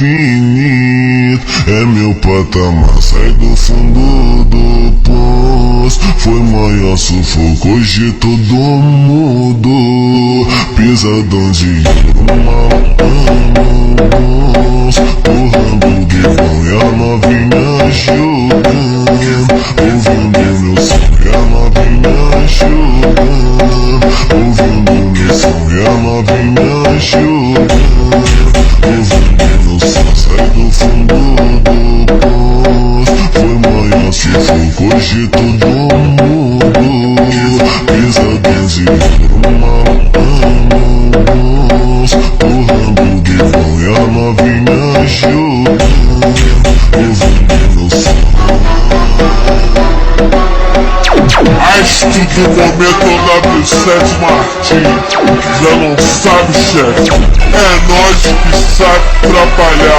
infinito. É meu patamar, sai do fundo do poço. Foi maior sufoco, hoje todo mundo. Pisadão de ouro, malão bolso. O rango de pão e a novinha jogando. Ouvindo meu som e a novinha jogando. Ouvindo meu som e a novinha jogando. Ouvindo meu som, sai do fundo do poço. Foi maior sufoco, hoje todo mundo. Pisadão de ouro, malão bolso. O rango de pão e a novinha jogando. Ouvindo meu som. Acho que do momento W7 Martins, já não sabe, chefe. É nós que sabe trabalhar.